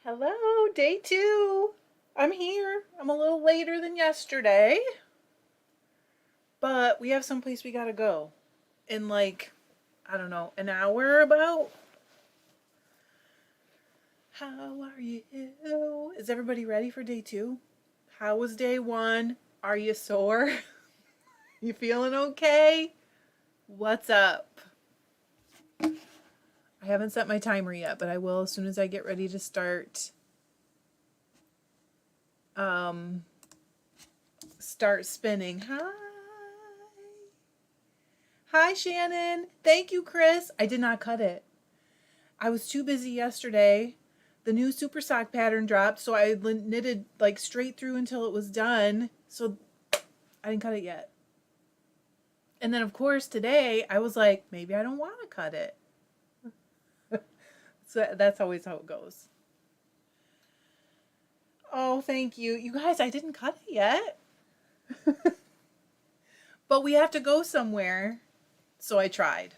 Hello, day two. I'm here. I'm a little later than yesterday, but we have someplace we gotta go in like, I don't know, an hour about. How are you? Is everybody ready for day two? How was day one? Are you sore? You feeling okay? What's up? I haven't set my timer yet, but I will as soon as I get ready to start um start spinning. Hi, Shannon. Thank you, Chris. I did not cut it. I was too busy yesterday. The new super sock pattern dropped, so I knitted like straight through until it was done. So I didn't cut it yet. And then, of course, today I was like, maybe I don't want to cut it. So that's always how it goes. Oh, thank you. You guys, I didn't cut it yet. But we have to go somewhere. So I tried.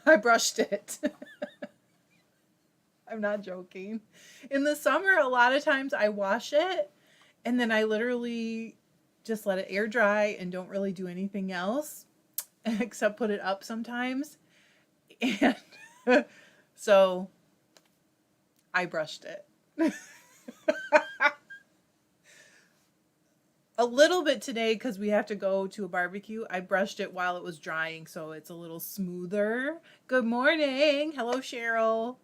I brushed it. I'm not joking. In the summer, a lot of times I wash it and then I literally just let it air dry and don't really do anything else except put it up sometimes. And so I brushed it. A little bit today because we have to go to a barbecue. I brushed it while it was drying so it's a little smoother. Good morning. Hello, Cheryl.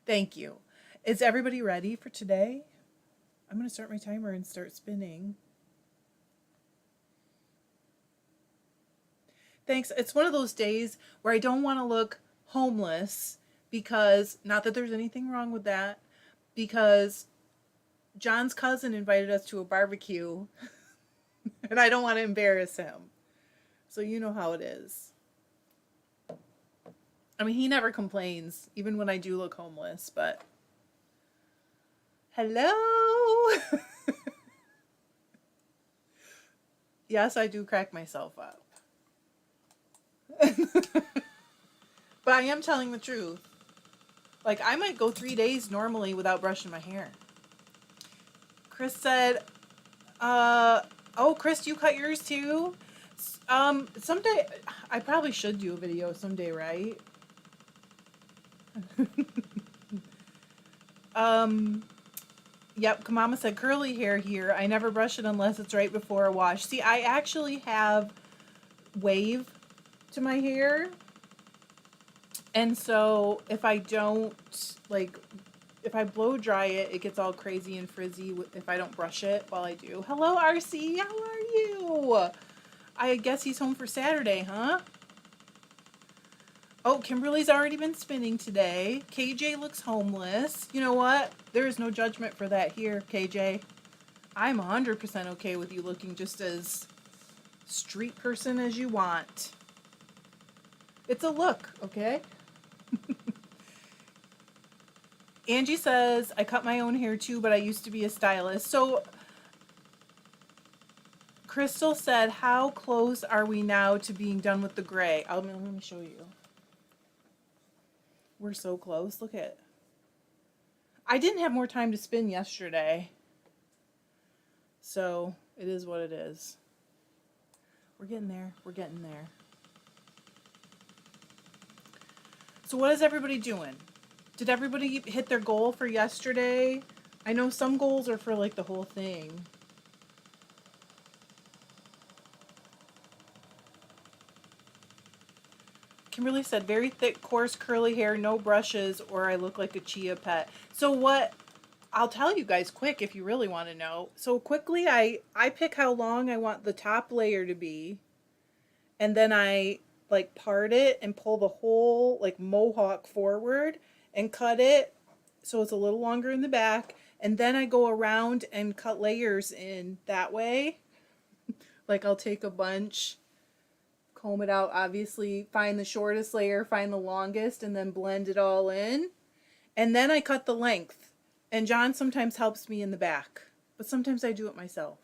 Thank you. Is everybody ready for today? I'm going to start my timer and start spinning. Thanks. It's one of those days where I don't want to look homeless because, not that there's anything wrong with that, because John's cousin invited us to a barbecue and I don't want to embarrass him. So you know how it is. I mean, he never complains, even when I do look homeless, but hello. Yes, I do crack myself up. But I am telling the truth. Like, I might go 3 days normally without brushing my hair. Chris said, oh, Chris, you cut yours too? Someday, I probably should do a video someday, right? Yep, Kamama said curly hair here. I never brush it unless it's right before a wash. See, I actually have wave to my hair. And so if I don't, like, if I blow dry it, it gets all crazy and frizzy if I don't brush it while I do. Hello, RC. How are you? I guess he's home for Saturday, huh? Oh, Kimberly's already been spinning today. KJ looks homeless. You know what? There is no judgment for that here, KJ. I'm 100% okay with you looking just as street person as you want. It's a look, okay? Angie says, I cut my own hair too, but I used to be a stylist. So Crystal said, how close are we now to being done with the gray? Let me show you. We're so close. Look at. I didn't have more time to spin yesterday. So it is what it is. We're getting there. We're getting there. So what is everybody doing? Did everybody hit their goal for yesterday? I know some goals are for like the whole thing. Kimberly said, very thick, coarse, curly hair, no brushes, or I look like a chia pet. So what, I'll tell you guys quick if you really want to know. So quickly, I pick how long I want the top layer to be. And then I like part it and pull the whole like mohawk forward and cut it so it's a little longer in the back. And then I go around and cut layers in that way. Like I'll take a bunch, comb it out, obviously, find the shortest layer, find the longest, and then blend it all in. And then I cut the length. And John sometimes helps me in the back, but sometimes I do it myself.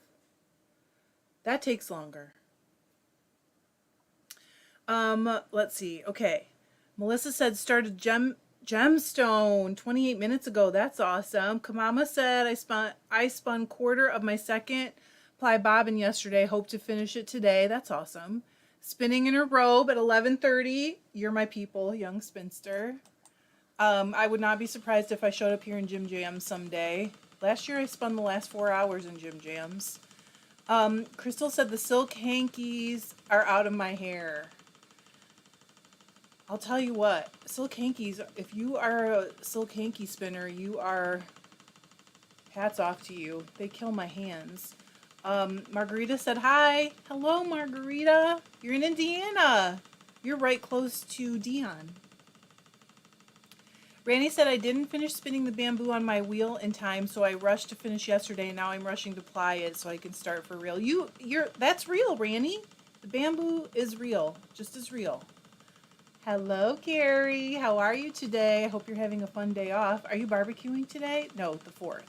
That takes longer. Let's see. Okay. Melissa said start a Gemstone, 28 minutes ago. That's awesome. Kamama said I spun quarter of my second ply bobbin yesterday. Hope to finish it today. That's awesome. Spinning in a robe at 11:30. You're my people, young spinster. I would not be surprised if I showed up here in Gym Jams someday. Last year I spun the last 4 hours in Gym Jams. Crystal said the silk hankies are out of my hair. I'll tell you what, silk hankies, if you are a silk hanky spinner, you are, hats off to you. They kill my hands. Margarita said hi. Hello, Margarita. You're in Indiana. You're right close to Dion. Randy said I didn't finish spinning the bamboo on my wheel in time, so I rushed to finish yesterday. Now I'm rushing to ply it so I can start for real. That's real, Randy. The bamboo is real, just as real. Hello, Carrie. How are you today? I hope you're having a fun day off. Are you barbecuing today? No, the 4th.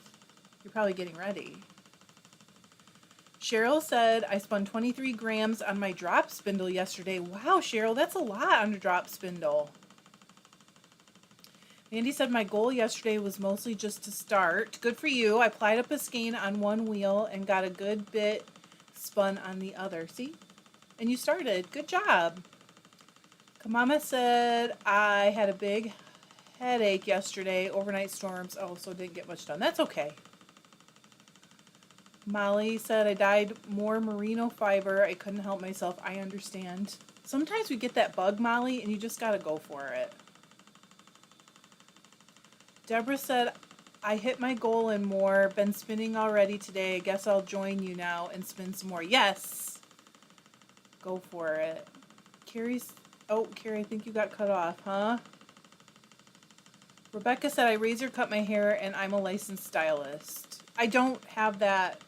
You're probably getting ready. Cheryl said I spun 23 grams on my drop spindle yesterday. Wow, Cheryl, that's a lot on a drop spindle. Mandy said my goal yesterday was mostly just to start. Good for you. I plied up a skein on one wheel and got a good bit spun on the other. See? And you started. Good job. Kamama said I had a big headache yesterday. Overnight storms. Oh, so didn't get much done. That's okay. Molly said I dyed more merino fiber. I couldn't help myself. I understand. Sometimes we get that bug, Molly, and you just got to go for it. Deborah said, I hit my goal and more. Been spinning already today. Guess I'll join you now and spin some more. Yes. Go for it. Carrie, I think you got cut off, huh? Rebecca said, I razor cut my hair and I'm a licensed stylist. I don't have that.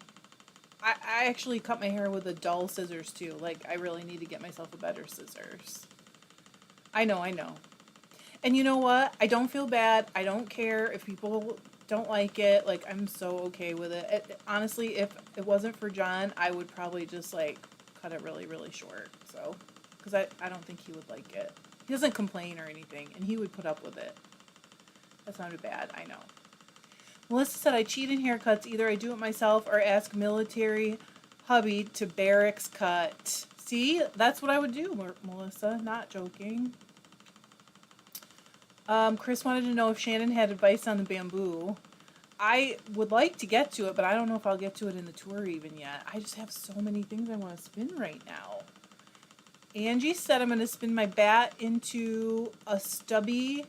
I actually cut my hair with a dull scissors too. Like, I really need to get myself a better scissors. I know. And you know what? I don't feel bad. I don't care if people don't like it. Like, I'm so okay with it. Honestly, if it wasn't for John, I would probably just, like, cut it really, really short. So, because I don't think he would like it. He doesn't complain or anything, and he would put up with it. That sounded bad, I know. Melissa said, I cheat in haircuts. Either I do it myself or ask military hubby to barracks cut. See? That's what I would do, Melissa. Not joking. Chris wanted to know if Shannon had advice on the bamboo. I would like to get to it, but I don't know if I'll get to it in the tour even yet. I just have so many things I want to spin right now. Angie said I'm going to spin my bat into a slubby,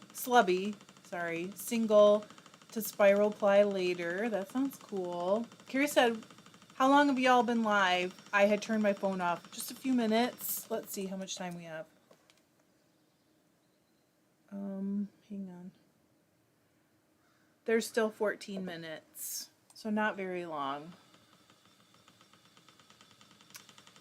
single to spiral ply later. That sounds cool. Carrie said, how long have y'all been live? I had turned my phone off. Just a few minutes. Let's see how much time we have. Hang on. There's still 14 minutes, so not very long.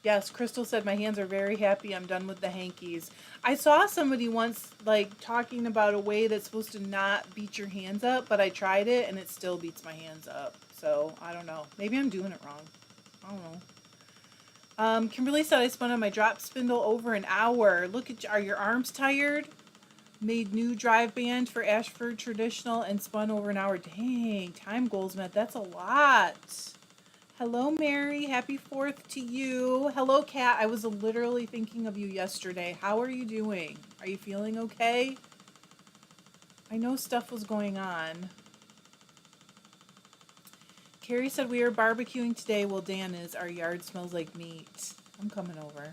Yes, Crystal said my hands are very happy. I'm done with the hankies. I saw somebody once like talking about a way that's supposed to not beat your hands up, but I tried it and it still beats my hands up. So I don't know. Maybe I'm doing it wrong. I don't know. Kimberly said I spun on my drop spindle over an hour. Look at, are your arms tired? Made new drive band for Ashford Traditional and spun over an hour. Dang, time goals met. That's a lot. Hello, Mary. Happy 4th to you. Hello, Kat. I was literally thinking of you yesterday. How are you doing? Are you feeling okay? I know stuff was going on. Carrie said we are barbecuing today. Well, Dan is. Our yard smells like meat. I'm coming over.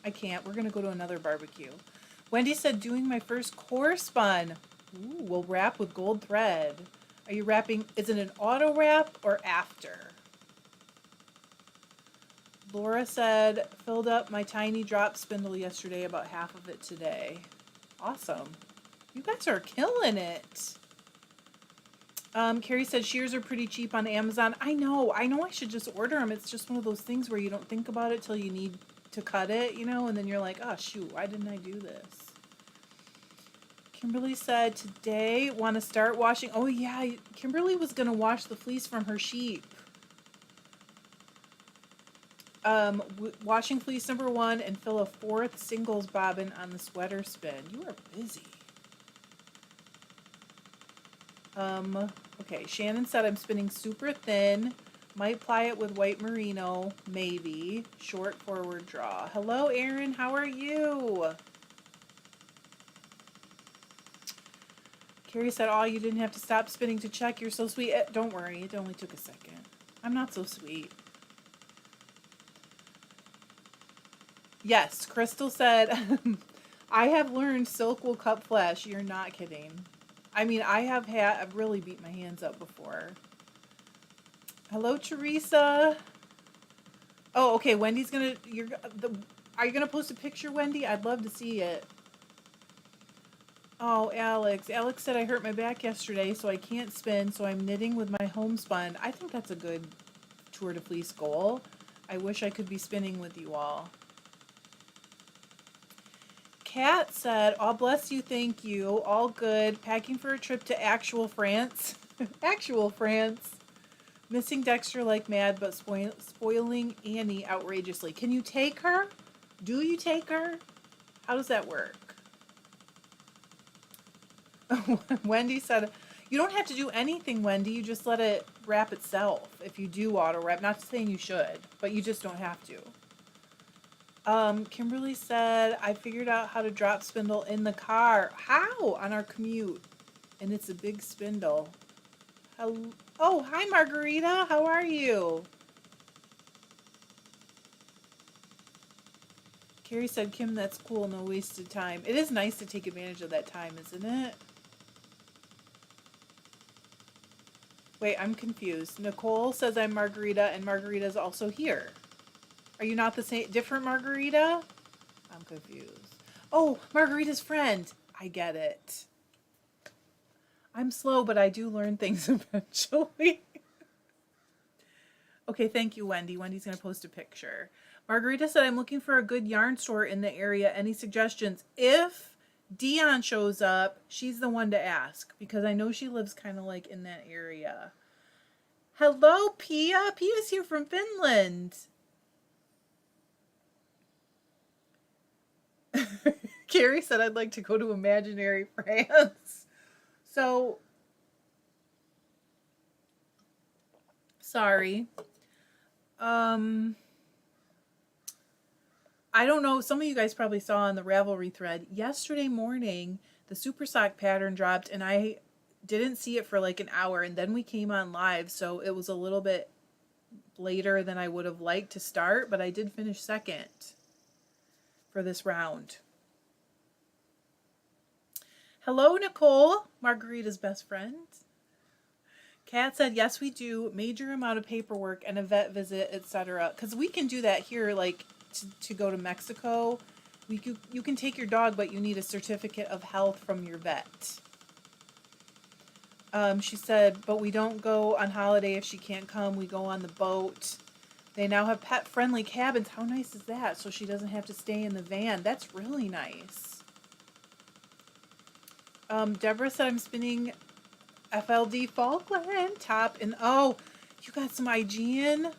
I can't. We're going to go to another barbecue. Wendy said, doing my first core spun. Ooh, we'll wrap with gold thread. Are you wrapping? Is it an auto wrap or after? Laura said, filled up my tiny drop spindle yesterday, about half of it today. Awesome. You guys are killing it. Carrie said, shears are pretty cheap on Amazon. I know I should just order them. It's just one of those things where you don't think about it till you need to cut it, you know, and then you're like, oh shoot, why didn't I do this? Kimberly said, today, want to start washing? Oh yeah, Kimberly was going to wash the fleece from her sheep. Washing fleece number 1 and fill a 4th singles bobbin on the sweater spin. You are busy. Okay, Shannon said I'm spinning super thin. Might ply it with white merino, maybe. Short forward draw. Hello, Erin. How are you? Carrie said, oh, you didn't have to stop spinning to check. You're so sweet. Don't worry. It only took a second. I'm not so sweet. Yes, Crystal said, I have learned silk will cut flesh. You're not kidding. I mean, I've really beat my hands up before. Hello, Teresa. Oh, okay. Wendy's gonna. Are you gonna post a picture, Wendy? I'd love to see it. Oh, Alex. Alex said I hurt my back yesterday, so I can't spin. So I'm knitting with my homespun. I think that's a good Tour de Fleece goal. I wish I could be spinning with you all. Kat said, "Oh, bless you, thank you. All good. Packing for a trip to actual France. Actual France. Missing Dexter like mad, but spoiling Annie outrageously. Can you take her? Do you take her? How does that work?" Wendy said, you don't have to do anything, Wendy. You just let it wrap itself. If you do auto wrap, not saying you should, but you just don't have to. Kimberly said, I figured out how to drop spindle in the car. How? On our commute. And it's a big spindle. Hello. Oh, hi, Margarita. How are you? Carrie said, Kim, that's cool. No wasted time. It is nice to take advantage of that time, isn't it? Wait, I'm confused. Nicole says I'm Margarita, and Margarita's also here. Are you not the same, different Margarita? I'm confused. Oh, Margarita's friend. I get it. I'm slow, but I do learn things eventually. Okay, thank you, Wendy. Wendy's going to post a picture. Margarita said, I'm looking for a good yarn store in the area. Any suggestions? If Dion shows up, she's the one to ask, because I know she lives kind of like in that area. Hello, Pia. Pia's here from Finland. Carrie said, I'd like to go to imaginary France. So, sorry. I don't know. Some of you guys probably saw on the Ravelry thread. Yesterday morning, the Super Sock pattern dropped, and I didn't see it for like an hour, and then we came on live, so it was a little bit later than I would have liked to start, but I did finish second for this round. Hello, Nicole, Margarita's best friend. Kat said, yes, we do. Major amount of paperwork and a vet visit, etc. Because we can do that here, like to go to Mexico. You can take your dog, but you need a certificate of health from your vet. She said, but we don't go on holiday if she can't come. We go on the boat. They now have pet-friendly cabins. How nice is that? So she doesn't have to stay in the van. That's really nice. Deborah said, I'm spinning FLD Falkland top. And oh, you got some Aegean?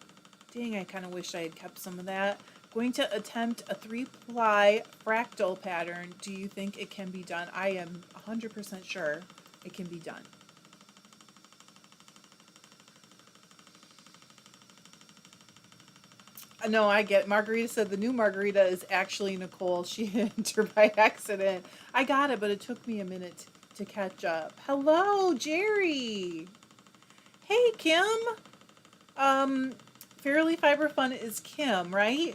Dang, I kind of wish I had kept some of that. Going to attempt a 3-ply fractal pattern. Do you think it can be done? I am 100% sure it can be done. No, I get it. Margarita said the new Margarita is actually Nicole. She hit her by accident. I got it, but it took me a minute to catch up. Hello, Jerry. Hey, Kim. Fairly Fiber Fun is Kim, right?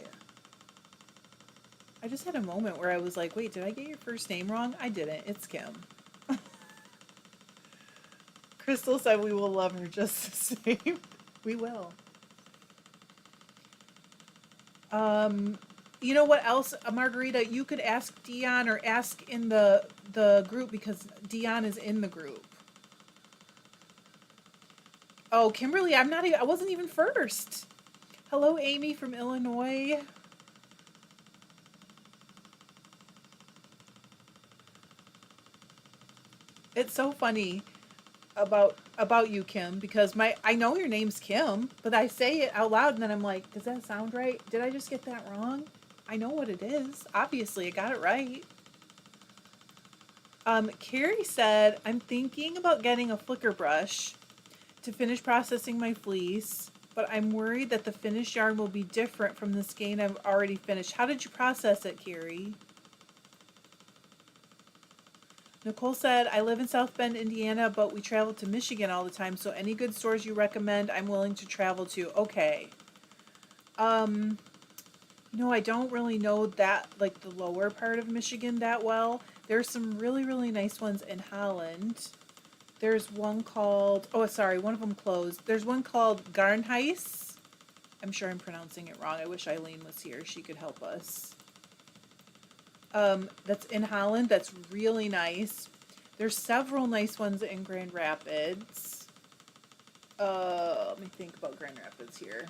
I just had a moment where I was like, wait, did I get your first name wrong? I didn't. It's Kim. Crystal said we will love her just the same. We will. You know what else, Margarita? You could ask Dion or ask in the group, because Dion is in the group. Oh, Kimberly, I wasn't even first. Hello, Amy from Illinois. It's so funny about you, Kim, because I know your name's Kim, but I say it out loud and then I'm like, does that sound right? Did I just get that wrong? I know what it is. Obviously, I got it right. Carrie said, I'm thinking about getting a flicker brush to finish processing my fleece, but I'm worried that the finished yarn will be different from the skein I've already finished. How did you process it, Carrie? Nicole said, I live in South Bend, Indiana, but we travel to Michigan all the time, so any good stores you recommend, I'm willing to travel to. Okay. No, I don't really know that, like the lower part of Michigan that well. There's some really, really nice ones in Holland. There's one called, oh, sorry, one of them closed. There's one called Garnhuis. I'm sure I'm pronouncing it wrong. I wish Eileen was here. She could help us. That's in Holland. That's really nice. There's several nice ones in Grand Rapids. Let me think about Grand Rapids here.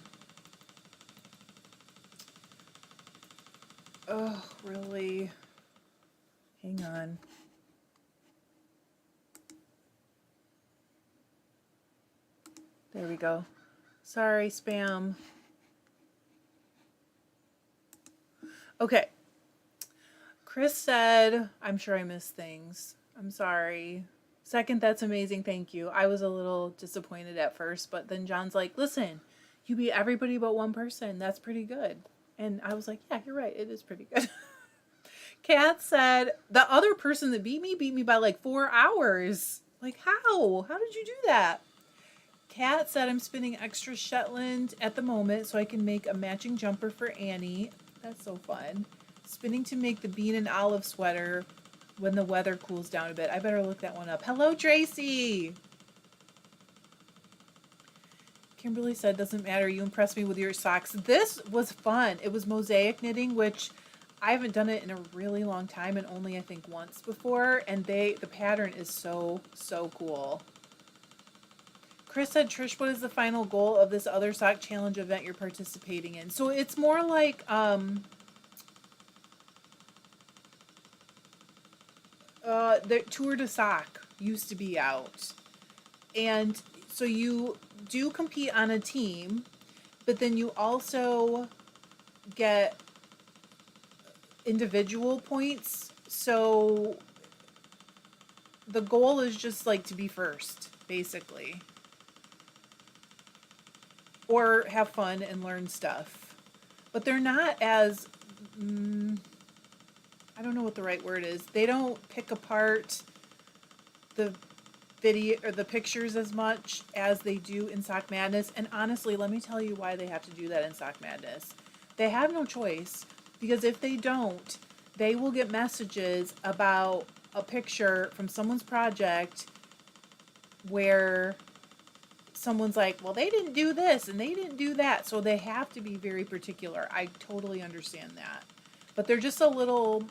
Oh, really? Hang on. There we go. Sorry, spam. Okay. Chris said, I'm sure I missed things. I'm sorry. Second, that's amazing. Thank you. I was a little disappointed at first, but then John's like, listen, you beat everybody but one person. That's pretty good. And I was like, yeah, you're right. It is pretty good. Kat said, the other person that beat me by like 4 hours. Like, how? How did you do that? Kat said, I'm spinning extra Shetland at the moment so I can make a matching jumper for Annie. That's so fun. Spinning to make the bean and olive sweater when the weather cools down a bit. I better look that one up. Hello, Tracy. Kimberly said, doesn't matter. You impressed me with your socks. This was fun. It was mosaic knitting, which I haven't done it in a really long time and only I think once before. And the pattern is so, so cool. Chris said, Trish, what is the final goal of this other sock challenge event you're participating in? So it's more like the Tour de Sock used to be out. And so you do compete on a team, but then you also get individual points. So the goal is just like to be first, basically. Or have fun and learn stuff. But they're not as, I don't know what the right word is. They don't pick apart the video or the pictures as much as they do in Sock Madness. And honestly, let me tell you why they have to do that in Sock Madness. They have no choice, because if they don't, they will get messages about a picture from someone's project where someone's like, well, they didn't do this and they didn't do that. So they have to be very particular. I totally understand that. But they're just a little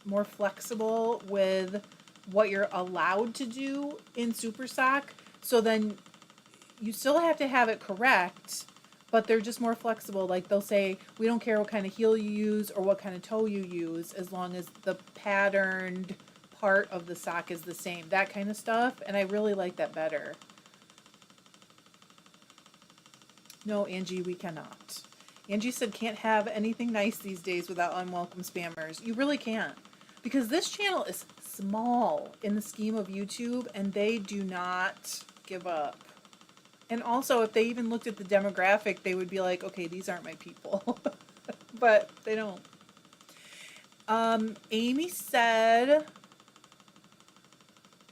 more flexible with what you're allowed to do in Super Sock. So then you still have to have it correct, but they're just more flexible. Like they'll say, we don't care what kind of heel you use or what kind of toe you use, as long as the patterned part of the sock is the same. That kind of stuff. And I really like that better. No, Angie, we cannot. Angie said, can't have anything nice these days without unwelcome spammers. You really can't. Because this channel is small in the scheme of YouTube, and they do not give up. And also, if they even looked at the demographic, they would be like, okay, these aren't my people. But they don't. Amy said,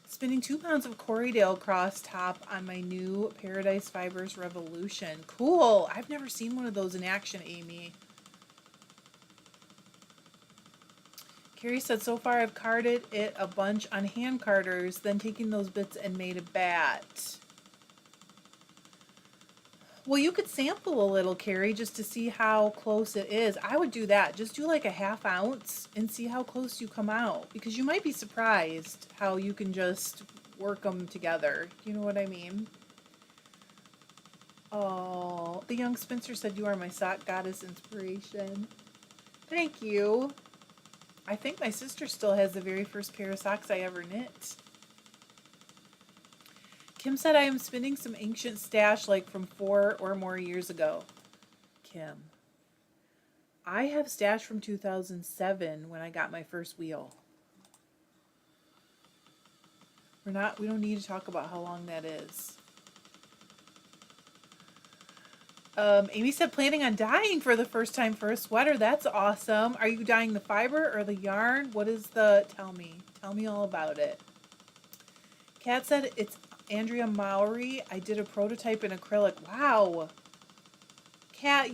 spinning 2 pounds of Corriedale cross top on my new Paradise Fibers Revolution. Cool. I've never seen one of those in action, Amy. Carrie said, so far I've carded it a bunch on hand carders, then taking those bits and made a bat. Well, you could sample a little, Carrie, just to see how close it is. I would do that. Just do like a 1/2 ounce and see how close you come out. Because you might be surprised how you can just work them together. You know what I mean? Oh, the young Spencer said, you are my sock goddess inspiration. Thank you. I think my sister still has the very first pair of socks I ever knit. Kim said, I am spinning some ancient stash like from 4 or more years ago. Kim, I have stash from 2007 when I got my first wheel. We don't need to talk about how long that is. Amy said planning on dyeing for the first time for a sweater. That's awesome. Are you dyeing the fiber or the yarn? What is the, tell me. Tell me all about it. Kat said it's Andrea Mowry. I did a prototype in acrylic. Wow. Kat,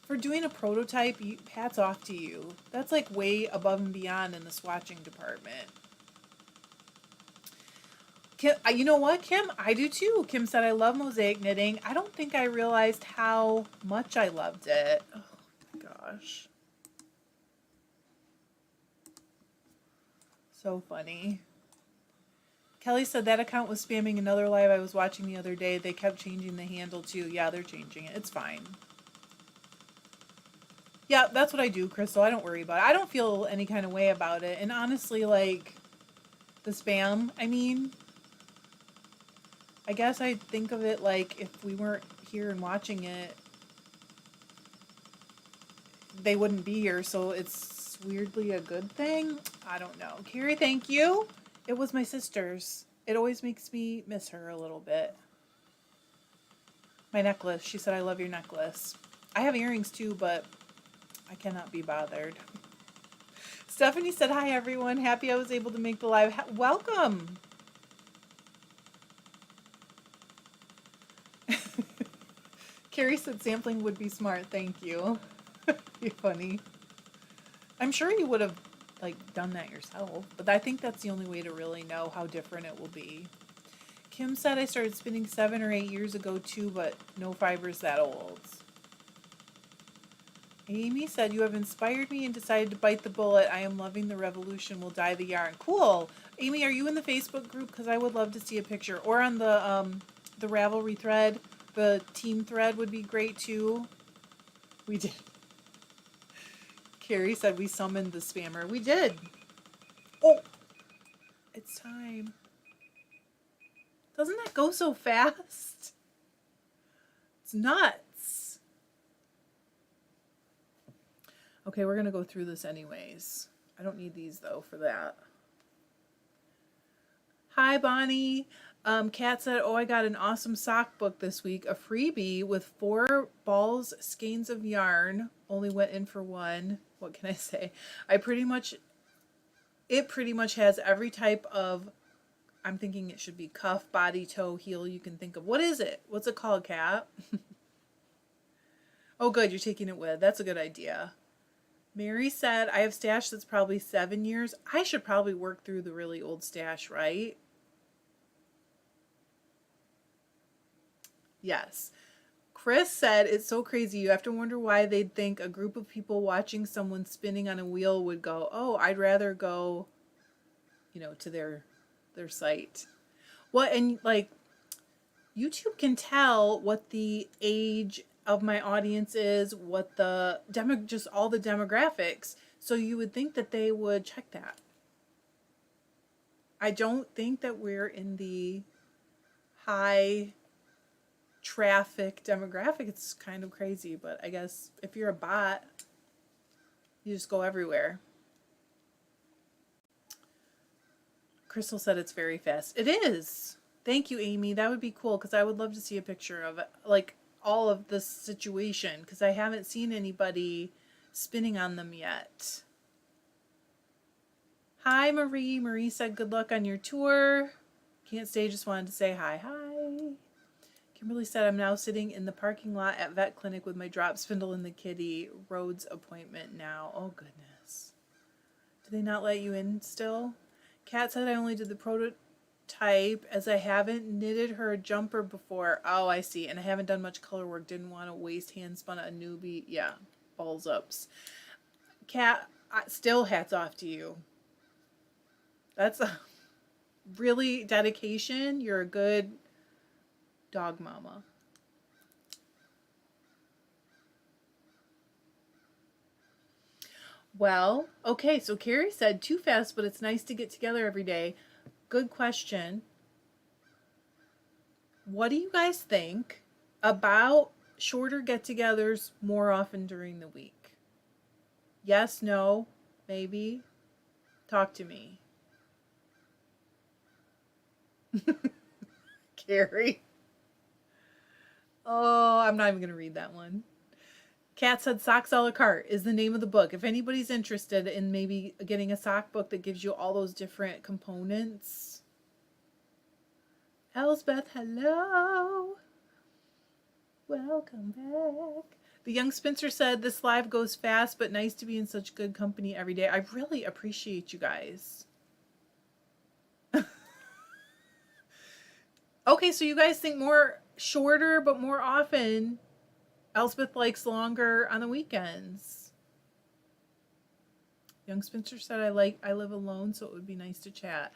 for doing a prototype, hats off to you. That's like way above and beyond in the swatching department. Kim, you know what, Kim? I do too. Kim said, I love mosaic knitting. I don't think I realized how much I loved it. Oh my gosh. So funny. Kelly said that account was spamming another live I was watching the other day. They kept changing the handle too. Yeah, they're changing it. It's fine. Yeah, that's what I do, Crystal. I don't worry about it. I don't feel any kind of way about it. And honestly, like, the spam, I mean, I guess I think of it like if we weren't here and watching it, they wouldn't be here. So it's weirdly a good thing. I don't know. Carrie, thank you. It was my sister's. It always makes me miss her a little bit. My necklace. She said, I love your necklace. I have earrings too, but I cannot be bothered. Stephanie said, hi, everyone. Happy I was able to make the live. Welcome. Carrie said sampling would be smart. Thank you. Be funny. I'm sure you would have like done that yourself, but I think that's the only way to really know how different it will be. Kim said I started spinning 7 or 8 years ago too, but no fibers that old. Amy said, you have inspired me and decided to bite the bullet. I am loving the revolution. We'll dye the yarn. Cool. Amy, are you in the Facebook group? Because I would love to see a picture. Or on the Ravelry thread. The team thread would be great too. We did. Carrie said we summoned the spammer. We did. Oh, it's time. Doesn't that go so fast? It's nuts. Okay, we're going to go through this anyways. I don't need these though for that. Hi, Bonnie. Kat said, oh, I got an awesome sock book this week. A freebie with 4 balls, skeins of yarn. Only went in for 1. What can I say? It pretty much has every type of, I'm thinking it should be cuff, body, toe, heel you can think of. What is it? What's it called, Kat? Oh, good. You're taking it with. That's a good idea. Mary said, I have stash that's probably 7 years. I should probably work through the really old stash, right? Yes. Chris said, it's so crazy. You have to wonder why they'd think a group of people watching someone spinning on a wheel would go, oh, I'd rather go, to their site. Well, and like, YouTube can tell what the age of my audience is, what the just all the demographics. So you would think that they would check that. I don't think that we're in the high traffic demographic. It's kind of crazy, but I guess if you're a bot, you just go everywhere. Crystal said it's very fast. It is. Thank you, Amy. That would be cool because I would love to see a picture of it, like all of this situation, because I haven't seen anybody spinning on them yet. Hi, Marie. Marie said good luck on your tour. Can't stay, just wanted to say hi. Hi. Kimberly said, I'm now sitting in the parking lot at vet clinic with my drop spindle and the kitty. Roads appointment now. Oh, goodness. Do they not let you in still? Kat said I only did the prototype as I haven't knitted her a jumper before. Oh, I see. And I haven't done much color work. Didn't want to waste hand spun a newbie. Yeah, balls ups. Kat, still hats off to you. That's a really dedication. You're a good dog mama. Well, okay, so Carrie said too fast, but it's nice to get together every day. Good question. What do you guys think about shorter get-togethers more often during the week? Yes, no, maybe? Talk to me. Carrie. Oh, I'm not even going to read that one. Kat said Socks a la carte is the name of the book. If anybody's interested in maybe getting a sock book that gives you all those different components. Elsbeth, hello. Welcome back. The young Spencer said, this live goes fast, but nice to be in such good company every day. I really appreciate you guys. Okay, so you guys think more shorter, but more often. Elspeth likes longer on the weekends. Young Spencer said, I live alone, so it would be nice to chat.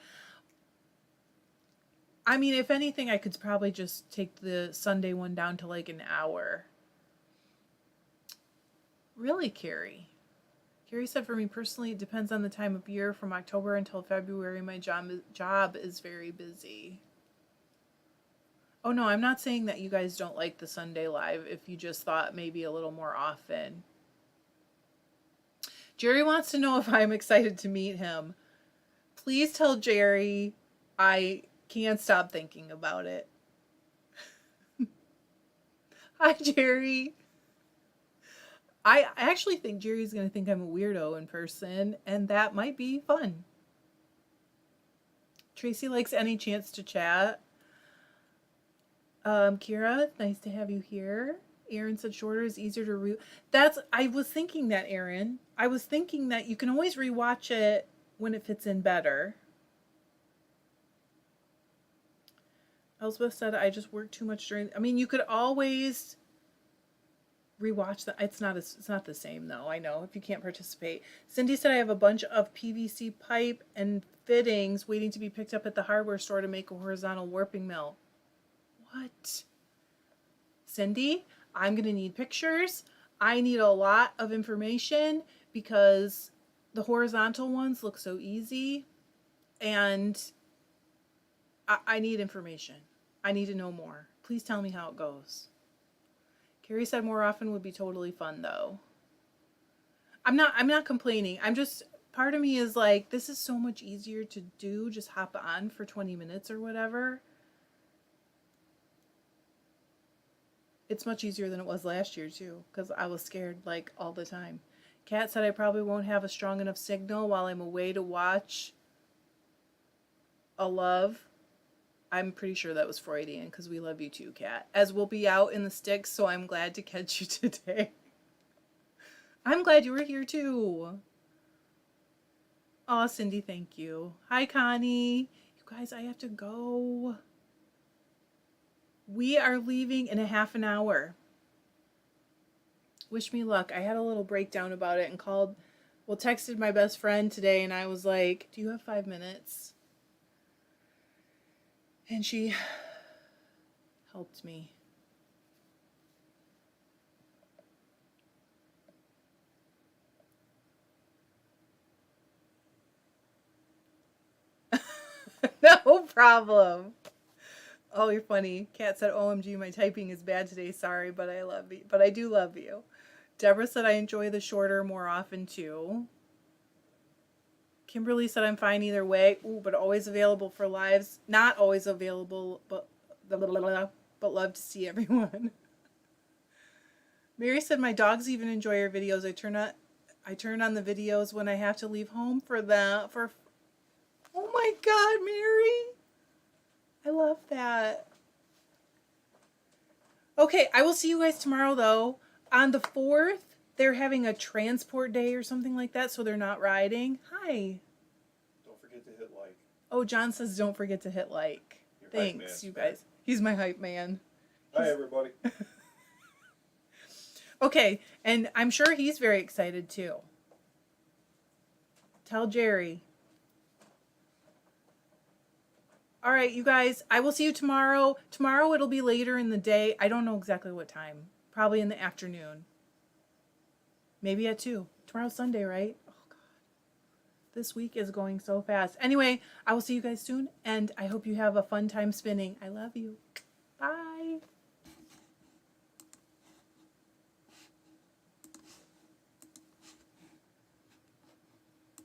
I mean, if anything, I could probably just take the Sunday one down to like an hour. Really, Carrie? Carrie said, for me personally, it depends on the time of year. From October until February, my job is very busy. Oh, no, I'm not saying that you guys don't like the Sunday live if you just thought maybe a little more often. Jerry wants to know if I'm excited to meet him. Please tell Jerry I can't stop thinking about it. Hi, Jerry. I actually think Jerry's going to think I'm a weirdo in person, and that might be fun. Tracy likes any chance to chat. Kira, nice to have you here. Aaron said shorter is easier to I was thinking that, Aaron. I was thinking that you can always rewatch it when it fits in better. Elspeth said, I just work too much during... I mean, you could always rewatch that. It's not the same, though. I know, if you can't participate. Cindy said, I have a bunch of PVC pipe and fittings waiting to be picked up at the hardware store to make a horizontal warping mill. What? Cindy, I'm going to need pictures. I need a lot of information because the horizontal ones look so easy, and I need information. I need to know more. Please tell me how it goes. Carrie said more often would be totally fun, though. I'm not complaining. I'm just, part of me is like, this is so much easier to do. Just hop on for 20 minutes or whatever. It's much easier than it was last year, too, because I was scared, like, all the time. Kat said I probably won't have a strong enough signal while I'm away to watch a love. I'm pretty sure that was Freudian, because we love you too, Kat. As we'll be out in the sticks, so I'm glad to catch you today. I'm glad you were here, too. Aw, Cindy, thank you. Hi, Connie. You guys, I have to go. We are leaving in a half an hour. Wish me luck. I had a little breakdown about it and texted my best friend today, and I was like, do you have 5 minutes? And she helped me. No problem. Oh, you're funny. Kat said, OMG, my typing is bad today. Sorry, but I love you. But I do love you. Deborah said, I enjoy the shorter more often, too. Kimberly said, I'm fine either way. Ooh, but always available for lives. Not always available, but love to see everyone. Mary said, my dogs even enjoy your videos. I turn on the videos when I have to leave home for them. Oh my God, Mary. I love that. Okay, I will see you guys tomorrow, though. On the 4th, they're having a transport day or something like that, so they're not riding. Hi. Don't forget to hit like. Oh, John says don't forget to hit like. Thanks, you guys. He's my hype man. Hi, everybody. Okay, and I'm sure he's very excited, too. Tell Jerry. All right, you guys, I will see you tomorrow. Tomorrow it'll be later in the day. I don't know exactly what time. Probably in the afternoon. Maybe at 2. Tomorrow's Sunday, right? Oh, God. This week is going so fast. Anyway, I will see you guys soon, and I hope you have a fun time spinning. I love you.